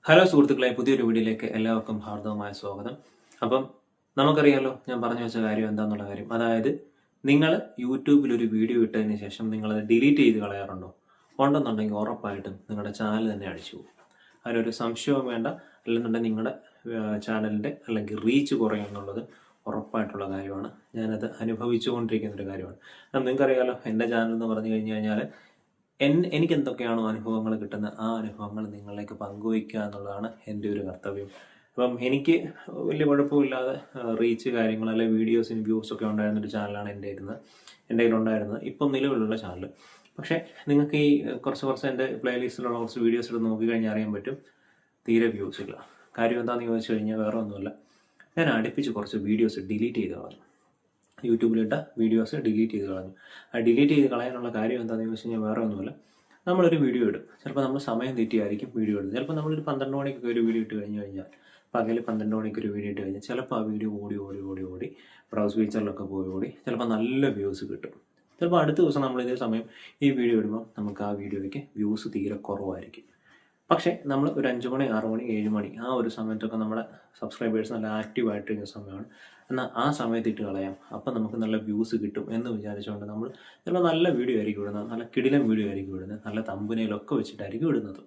Hello സുഹൃത്തുക്കളെ, പുതിയൊരു വീഡിയോയിലേക്ക് എല്ലാവർക്കും ഹാർദവമായ സ്വാഗതം. അപ്പം നമുക്കറിയാലോ, ഞാൻ പറഞ്ഞു വെച്ച കാര്യം എന്താന്നുള്ള കാര്യം. അതായത് നിങ്ങൾ യൂട്യൂബിൽ ഒരു വീഡിയോ ഇട്ടതിന് ശേഷം നിങ്ങളത് ഡിലീറ്റ് ചെയ്ത് കളയാറുണ്ടോ? ഉണ്ടെന്നുണ്ടെങ്കിൽ ഉറപ്പായിട്ടും നിങ്ങളുടെ ചാനൽ തന്നെ അടിച്ചു പോകും. അതിനൊരു സംശയവും വേണ്ട. അല്ലെന്നുണ്ടെങ്കിൽ നിങ്ങളുടെ ചാനലിൻ്റെ അല്ലെങ്കിൽ റീച്ച് കുറയും എന്നുള്ളത് ഉറപ്പായിട്ടുള്ള കാര്യമാണ്. ഞാനത് അനുഭവിച്ചുകൊണ്ടിരിക്കുന്ന ഒരു കാര്യമാണ്. നിങ്ങൾക്കറിയാലോ, എൻ്റെ ചാനൽ എന്ന് പറഞ്ഞു കഴിഞ്ഞാൽ എനിക്ക് എന്തൊക്കെയാണോ അനുഭവങ്ങൾ കിട്ടുന്നത്, ആ അനുഭവങ്ങൾ നിങ്ങളിലേക്ക് പങ്കുവയ്ക്കുക എന്നുള്ളതാണ് എൻ്റെ ഒരു കർത്തവ്യം. അപ്പം എനിക്ക് വലിയ കുഴപ്പമില്ലാതെ റീച്ച് കാര്യങ്ങൾ അല്ലെങ്കിൽ വീഡിയോസിന് വ്യൂസ് ഒക്കെ ഉണ്ടായിരുന്നൊരു ചാനലാണ് എൻ്റെ കയ്യിലുണ്ടായിരുന്നത്. ഇപ്പം നിലവിലുള്ള ചാനൽ. പക്ഷേ നിങ്ങൾക്ക് ഈ കുറച്ച് എൻ്റെ പ്ലേലിസ്റ്റിലുള്ള കുറച്ച് വീഡിയോസ് എടുത്ത് നോക്കിക്കഴിഞ്ഞാൽ അറിയാൻ പറ്റും, തീരെ വ്യൂസ് ഇല്ല. കാര്യം എന്താണെന്ന് ചോദിച്ചു കഴിഞ്ഞാൽ വേറെ ഒന്നുമില്ല, ഞാൻ അടുപ്പിച്ച് കുറച്ച് വീഡിയോസ് ഡിലീറ്റ് ചെയ്ത് കളഞ്ഞു. യൂട്യൂബിലിട്ട വീഡിയോസ് ഡിലീറ്റ് ചെയ്ത് കളഞ്ഞു. ആ ഡിലീറ്റ് ചെയ്ത് കളയാനുള്ള കാര്യം എന്താണെന്ന് ചോദിച്ചു കഴിഞ്ഞാൽ വേറെ ഒന്നുമില്ല, നമ്മളൊരു വീഡിയോ ഇടും. ചിലപ്പോൾ നമ്മൾ സമയം തെറ്റിയായിരിക്കും വീഡിയോ ഇടുന്നത്. ചിലപ്പോൾ നമ്മളൊരു 12 മണിക്കൊക്കെ ഒരു വീഡിയോ ഇട്ട് കഴിഞ്ഞാൽ പകൽ 12 മണിക്ക് ഒരു വീഡിയോ ഇട്ട് കഴിഞ്ഞാൽ ചിലപ്പോൾ ആ വീഡിയോ ഓടി ബ്രൗസ് ഫീച്ചറിലൊക്കെ ഓടി ചിലപ്പോൾ നല്ല വ്യൂസ് കിട്ടും. ചിലപ്പോൾ അടുത്ത ദിവസം നമ്മൾ ഇതേ സമയം ഈ വീഡിയോ ഇടുമ്പോൾ നമുക്ക് ആ വീഡിയോയ്ക്ക് വ്യൂസ് തീരെ കുറവായിരിക്കും. പക്ഷേ നമ്മൾ ഒരു 5 മണി 6 മണി 7 മണി ആ ഒരു സമയത്തൊക്കെ നമ്മുടെ സബ്സ്ക്രൈബേഴ്സ് നല്ല ആക്റ്റീവായിട്ടിരിക്കുന്ന സമയമാണ്. എന്നാൽ ആ സമയത്ത് ഇട്ട് കളയാം, അപ്പം നമുക്ക് നല്ല വ്യൂസ് കിട്ടും എന്ന് വിചാരിച്ചുകൊണ്ട് നമ്മൾ ചിലപ്പോൾ നല്ല വീഡിയോ ആയിരിക്കും ഇടുന്നത്, നല്ല കിടിലൻ വീഡിയോ ആയിരിക്കും ഇടുന്നത്, നല്ല തമ്പുനയിലൊക്കെ വെച്ചിട്ടായിരിക്കും ഇടുന്നത്.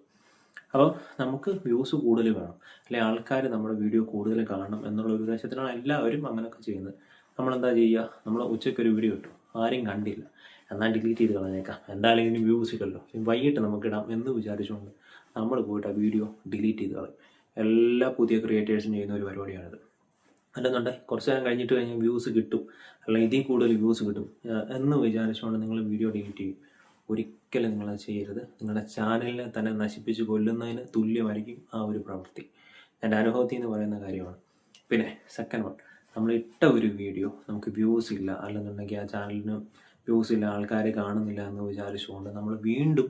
അപ്പോൾ നമുക്ക് വ്യൂസ് കൂടുതൽ വേണം, അല്ലെങ്കിൽ ആൾക്കാർ നമ്മുടെ വീഡിയോ കൂടുതൽ കാണണം എന്നുള്ള ഒരു ഉദ്ദേശത്തിലാണ് എല്ലാവരും അങ്ങനെയൊക്കെ ചെയ്യുന്നത്. നമ്മളെന്താ ചെയ്യുക, നമ്മൾ ഉച്ചയ്ക്കൊരു വീഡിയോ ഇട്ടു, ആരും കണ്ടില്ല, എന്നാൽ ഡിലീറ്റ് ചെയ്ത് കളഞ്ഞേക്കാം, എന്തായാലും ഇതിന് വ്യൂസ് ഇല്ലല്ലോ, വൈകിട്ട് നമുക്കിടാം എന്ന് വിചാരിച്ചുകൊണ്ട് നമ്മൾ പോയിട്ട് ആ വീഡിയോ ഡിലീറ്റ് ചെയ്ത് കളയും. എല്ലാ പുതിയ ക്രിയേറ്റേഴ്സും ചെയ്യുന്ന ഒരു പരിപാടിയാണിത്. അല്ലെന്നുണ്ടെങ്കിൽ കുറച്ച് നേരം കഴിഞ്ഞിട്ട് കഴിഞ്ഞാൽ വ്യൂസ് കിട്ടും, അല്ലെങ്കിൽ ഇതിൽ കൂടുതൽ വ്യൂസ് കിട്ടും എന്ന് വിചാരിച്ചുകൊണ്ട് നിങ്ങൾ വീഡിയോ ഡിലീറ്റ് ചെയ്യും. ഒരിക്കലും നിങ്ങളത് ചെയ്യരുത്. നിങ്ങളുടെ ചാനലിനെ തന്നെ നശിപ്പിച്ച് കൊല്ലുന്നതിന് തുല്യമായിരിക്കും ആ ഒരു പ്രവൃത്തി. എൻ്റെ അനുഭവത്തിൽ നിന്ന് പറയുന്ന കാര്യമാണ്. പിന്നെ സെക്കൻഡ് വൺ, നമ്മൾ ഇട്ട ഒരു വീഡിയോ നമുക്ക് വ്യൂസ് ഇല്ല, അല്ലെന്നുണ്ടെങ്കിൽ ആ ചാനലിന് വ്യൂസ് ഇല്ല, ആൾക്കാർ കാണുന്നില്ല എന്ന് വിചാരിച്ചുകൊണ്ട് നമ്മൾ വീണ്ടും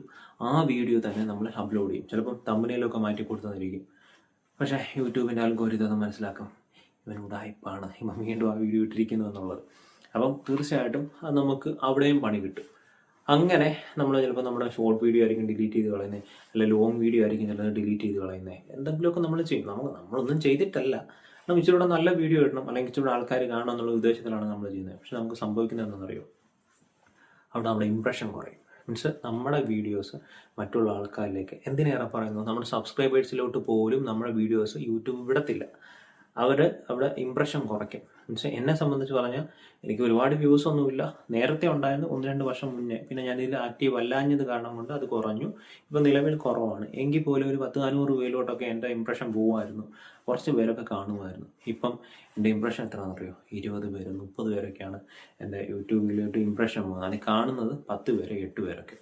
ആ വീഡിയോ തന്നെ നമ്മൾ അപ്ലോഡ് ചെയ്യും. ചിലപ്പം തമ്പനയിലൊക്കെ മാറ്റി കൊടുത്തതായിരിക്കും. പക്ഷേ യൂട്യൂബിൻ്റെ ആൽഗോരിതം മനസ്സിലാക്കും, ഇവൻ ഉഡായിപ്പാണ്, ഇവൻ വീണ്ടും ആ വീഡിയോ ഇട്ടിരിക്കുന്നു എന്നുള്ളത്. അപ്പം തീർച്ചയായിട്ടും അത് നമുക്ക് അവിടെയും പണി കിട്ടും. അങ്ങനെ നമ്മൾ ചിലപ്പോൾ നമ്മുടെ ഷോർട്ട് വീഡിയോ ആയിരിക്കും ഡിലീറ്റ് ചെയ്ത് കളയുന്നത്, അല്ലെങ്കിൽ ലോങ് വീഡിയോ ആയിരിക്കും ചിലത് ഡിലീറ്റ് ചെയ്ത് കളയുന്നത്. എന്തെങ്കിലുമൊക്കെ നമ്മൾ ചെയ്യും. നമ്മളൊന്നും ചെയ്തിട്ടല്ല, നമ്മൾ ഇച്ചിരൂടെ നല്ല വീഡിയോ ഇടണം, അല്ലെങ്കിൽ ഇച്ചിരൂടെ ആൾക്കാർ കാണണം എന്നുള്ള ഉദ്ദേശത്തിലാണ് നമ്മൾ ചെയ്യുന്നത്. പക്ഷെ നമുക്ക് സംഭവിക്കുന്നത് എന്താണെന്നറിയോ, അവിടെ നമ്മുടെ ഇംപ്രഷൻ കുറയും. മീൻസ് നമ്മുടെ വീഡിയോസ് മറ്റുള്ള ആൾക്കാരിലേക്ക്, എന്തിനേറെ പറയുന്നു, നമ്മുടെ സബ്സ്ക്രൈബേഴ്സിലോട്ട് പോലും നമ്മുടെ വീഡിയോസ് യൂട്യൂബ് വിടത്തില്ല. അവിടെ ഇംപ്രഷൻ കുറയ്ക്കും. മീൻസ് എന്നെ സംബന്ധിച്ച് പറഞ്ഞാൽ എനിക്ക് ഒരുപാട് വ്യൂസ് ഒന്നുമില്ല. നേരത്തെ ഉണ്ടായിരുന്നു 1-2 വർഷം മുന്നേ. പിന്നെ ഞാനിതിൽ ആക്റ്റീവ് അല്ലാഞ്ഞത് കാരണം കൊണ്ട് അത് കുറഞ്ഞു. ഇപ്പം നിലവിൽ കുറവാണ്. എങ്കിൽ പോലും ഒരു 10-400 പേരിലോട്ടൊക്കെ എൻ്റെ ഇംപ്രഷൻ പോകുമായിരുന്നു. കുറച്ച് പേരൊക്കെ കാണുമായിരുന്നു. ഇപ്പം എൻ്റെ ഇംപ്രഷൻ എത്രയാണെന്ന് അറിയോ, 20 പേര് 30 പേരൊക്കെയാണ് എൻ്റെ യൂട്യൂബിലോട്ട് ഇംപ്രഷൻ പോകുന്നത്. അതിന് കാണുന്നത് 10 പേര് 8 പേരൊക്കെ.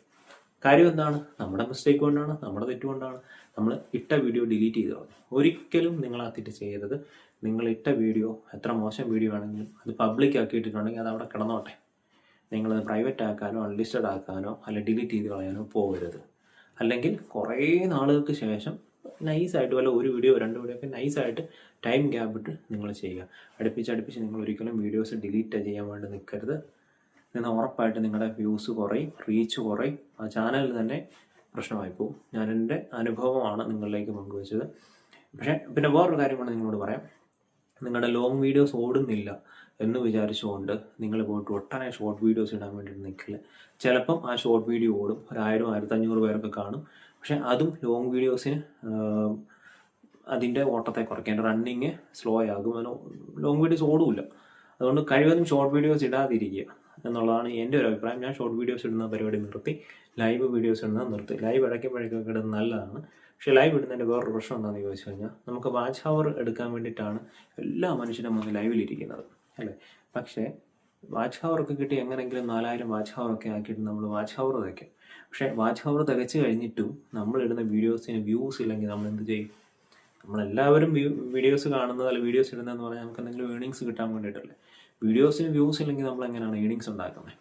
കാര്യം എന്താണ്, നമ്മുടെ മിസ്റ്റേക്ക് കൊണ്ടാണ്, നമ്മുടെ തെറ്റുകൊണ്ടാണ് നമ്മൾ ഇട്ട വീഡിയോ ഡിലീറ്റ് ചെയ്ത് കളഞ്ഞു. ഒരിക്കലും നിങ്ങൾ ആ തെറ്റ് ചെയ്യരുത്. നിങ്ങൾ ഇട്ട വീഡിയോ എത്ര മോശം വീഡിയോ ആണെങ്കിലും അത് പബ്ലിക് ആക്കിയിട്ടുണ്ടെങ്കിൽ അത് അവിടെ കിടന്നോട്ടെ. നിങ്ങളത് പ്രൈവറ്റ് ആക്കാനോ അൺലിസ്റ്റഡ് ആക്കാനോ അല്ലെങ്കിൽ ഡിലീറ്റ് ചെയ്ത് കളയാനോ പോകരുത്. അല്ലെങ്കിൽ കുറേ നാളുകൾക്ക് ശേഷം നൈസായിട്ട് വല്ല ഒരു വീഡിയോ 2 വീഡിയോ ഒക്കെ നൈസായിട്ട് ടൈം ഗ്യാപ്പ് ഇട്ട് നിങ്ങൾ ചെയ്യുക. അടുപ്പിച്ച് നിങ്ങൾ ഒരിക്കലും വീഡിയോസ് ഡിലീറ്റ് ചെയ്യാൻ വേണ്ടി നിൽക്കരുത്. എന്നാൽ ഉറപ്പായിട്ട് നിങ്ങളുടെ വ്യൂസ് കുറയും, റീച്ച് കുറയും, ആ ചാനൽ തന്നെ പ്രശ്നമായി പോകും. ഞാൻ എൻ്റെ അനുഭവമാണ് നിങ്ങളിലേക്ക് പങ്കുവച്ചത്. പക്ഷേ പിന്നെ വേറൊരു കാര്യം കൂടെ നിങ്ങളോട് പറയാം. നിങ്ങളുടെ ലോങ് വീഡിയോസ് ഓടുന്നില്ല എന്ന് വിചാരിച്ചുകൊണ്ട് നിങ്ങൾ പോയിട്ട് ഒട്ടനെ ഷോർട്ട് വീഡിയോസ് ഇടാൻ വേണ്ടിയിട്ട് നിൽക്കില്ല. ചിലപ്പം ആ ഷോർട്ട് വീഡിയോ ഓടും, 1000-1500 പേരൊക്കെ കാണും. പക്ഷെ അതും ലോങ് വീഡിയോസിന് അതിൻ്റെ ഓട്ടത്തെ കുറയ്ക്കും, അതിൻ്റെ റണ്ണിങ് സ്ലോ ആകും, അതിന് ലോങ് വീഡിയോസ് ഓടില്ല. അതുകൊണ്ട് കഴിവതും ഷോർട്ട് വീഡിയോസ് ഇടാതിരിക്കുക എന്നുള്ളതാണ് എൻ്റെ ഒരു അഭിപ്രായം. ഞാൻ ഷോർട്ട് വീഡിയോസ് ഇടുന്ന പരിപാടി നിർത്തി, ലൈവ് വീഡിയോസ് ഇടുന്നത് നിർത്തി. ലൈവ് ഇടയ്ക്കുമ്പോഴേക്കൊക്കെ ഇടുന്നത് നല്ലതാണ്. പക്ഷേ ലൈവ് ഇടുന്നതിൻ്റെ വേറൊരു പ്രശ്നം എന്താണെന്ന് ചോദിച്ചു കഴിഞ്ഞാൽ, നമുക്ക് വാച്ച് ഹവർ എടുക്കാൻ വേണ്ടിയിട്ടാണ് എല്ലാ മനുഷ്യരും വന്ന് ലൈവിലിരിക്കുന്നത്, അല്ലേ? പക്ഷേ വാച്ച് ഹവറൊക്കെ കിട്ടി എങ്ങനെയെങ്കിലും 4000 വാച്ച് ഹവറൊക്കെ ആക്കിയിട്ട് നമ്മൾ വാച്ച് ഹവർ തയ്ക്കും. പക്ഷേ വാച്ച് ഹവർ തികച്ച് കഴിഞ്ഞിട്ടും നമ്മളിടുന്ന വീഡിയോസിന് വ്യൂസ് ഇല്ലെങ്കിൽ നമ്മൾ എന്ത് ചെയ്യും? നമ്മളെല്ലാവരും വീഡിയോസ് കാണുന്നത് അല്ലെങ്കിൽ വീഡിയോസ് ഇടുന്നതെന്ന് പറഞ്ഞാൽ നമുക്ക് എന്തെങ്കിലും ഏണിങ്സ് കിട്ടാൻ വേണ്ടിയിട്ടല്ലേ. വീഡിയോസിന് വ്യൂസ് ഇല്ലെങ്കിൽ നമ്മൾ എങ്ങനെയാണ് ഏണിങ്സ് ഉണ്ടാക്കുന്നത്?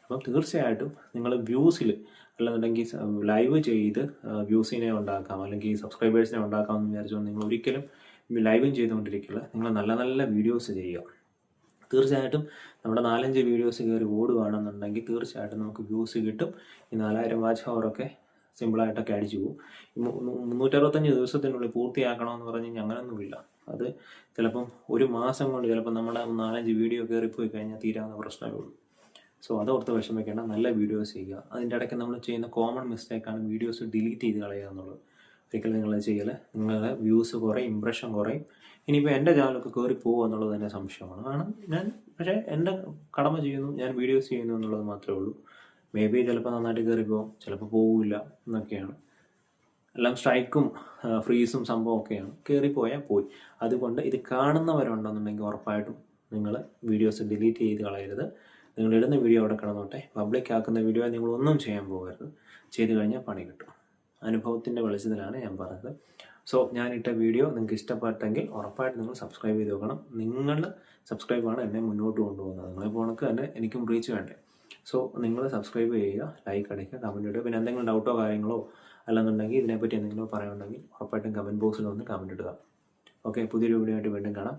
അപ്പം തീർച്ചയായിട്ടും നിങ്ങൾ വ്യൂസിൽ അല്ലെന്നുണ്ടെങ്കിൽ ലൈവ് ചെയ്ത് വ്യൂസിനെ ഉണ്ടാക്കാം, അല്ലെങ്കിൽ സബ്സ്ക്രൈബേഴ്സിനെ ഉണ്ടാക്കാം എന്ന് വിചാരിച്ചുകൊണ്ട് നിങ്ങൾ ഒരിക്കലും ലൈവും ചെയ്തുകൊണ്ടിരിക്കില്ല. നിങ്ങൾ നല്ല നല്ല വീഡിയോസ് ചെയ്യുക. തീർച്ചയായിട്ടും നമ്മുടെ 4-5 വീഡിയോസ് കയറി ഓടുകയാണെന്നുണ്ടെങ്കിൽ തീർച്ചയായിട്ടും നമുക്ക് വ്യൂസ് കിട്ടും. ഈ 4000 വാച്ച് ഹവറൊക്കെ സിമ്പിളായിട്ടൊക്കെ അടിച്ചു പോകും. 365 ദിവസത്തിനുള്ളിൽ പൂർത്തിയാക്കണമെന്ന് പറഞ്ഞ് കഴിഞ്ഞാൽ അങ്ങനെയൊന്നുമില്ല. അത് ചിലപ്പം ഒരു മാസം കൊണ്ട് ചിലപ്പോൾ നമ്മുടെ 4-5 വീഡിയോ കയറിപ്പോയി കഴിഞ്ഞാൽ തീരാവുന്ന പ്രശ്നമേ ഉള്ളൂ. സോ അതോർത്ത് വിഷമിക്കേണ്ട, നല്ല വീഡിയോസ് ചെയ്യുക. അതിൻ്റെ ഇടയ്ക്ക് നമ്മൾ ചെയ്യുന്ന കോമൺ മിസ്റ്റേക്കാണ് വീഡിയോസ് ഡിലീറ്റ് ചെയ്ത് കളയുക എന്നുള്ളത്. ഒരിക്കലും നിങ്ങളത് ചെയ്യൽ, നിങ്ങളുടെ വ്യൂസ് കുറയും, ഇമ്പ്രഷൻ കുറയും. ഇനിയിപ്പോൾ എൻ്റെ ചാനലൊക്കെ കയറി പോകുക എന്നുള്ളത് തന്നെ സംശയമാണ്. കാരണം ഞാൻ പക്ഷേ എൻ്റെ കടമ ചെയ്യുന്നു, ഞാൻ വീഡിയോസ് ചെയ്യുന്നു എന്നുള്ളത് മാത്രമേ ഉള്ളൂ. മേ ബി ചിലപ്പോൾ നന്നായിട്ട് കയറിപ്പോകും, ചിലപ്പോൾ പോകില്ല എന്നൊക്കെയാണ്. എല്ലാം സ്ട്രൈക്കും ഫ്രീസും സംഭവമൊക്കെയാണ്. കയറിപ്പോയാൽ പോയി. അതുകൊണ്ട് ഇത് കാണുന്നവരുണ്ടെന്നുണ്ടെങ്കിൽ ഉറപ്പായിട്ടും നിങ്ങൾ വീഡിയോസ് ഡിലീറ്റ് ചെയ്ത് കളയരുത്. നിങ്ങൾ ഇടുന്ന വീഡിയോ അവിടെ കിടന്നോട്ടെ. പബ്ലിക് ആക്കുന്ന വീഡിയോ നിങ്ങളൊന്നും ചെയ്യാൻ പോകരുത്. ചെയ്ത് കഴിഞ്ഞാൽ പണി കിട്ടും. അനുഭവത്തിൻ്റെ വെളിച്ചത്തിലാണ് ഞാൻ പറഞ്ഞത്. സോ ഞാനിട്ട വീഡിയോ നിങ്ങൾക്ക് ഇഷ്ടപ്പെട്ടെങ്കിൽ ഉറപ്പായിട്ട് നിങ്ങൾ സബ്സ്ക്രൈബ് ചെയ്ത് നോക്കണം. നിങ്ങളുടെ സബ്സ്ക്രൈബാണ് എന്നെ മുന്നോട്ട് കൊണ്ടുപോകുന്നത്. നിങ്ങളിപ്പോൾ കണക്ക് തന്നെ എനിക്കും റീച്ച് വേണ്ടേ. സോ നിങ്ങൾ സബ്സ്ക്രൈബ് ചെയ്യുക, ലൈക്ക് അടിക്കുക, കമൻറ്റ് ഇടുക. പിന്നെ എന്തെങ്കിലും ഡൗട്ടോ കാര്യങ്ങളോ അല്ലെന്നുണ്ടെങ്കിൽ ഇതിനെപ്പറ്റി എന്തെങ്കിലും പറയുന്നുണ്ടെങ്കിൽ ഉറപ്പായിട്ടും കമൻറ്റ് ബോക്സിൽ വന്ന് കമൻറ്റ് ഇടുക. ഓക്കെ, പുതിയൊരു വീഡിയോ ആയിട്ട് വീണ്ടും കാണാം.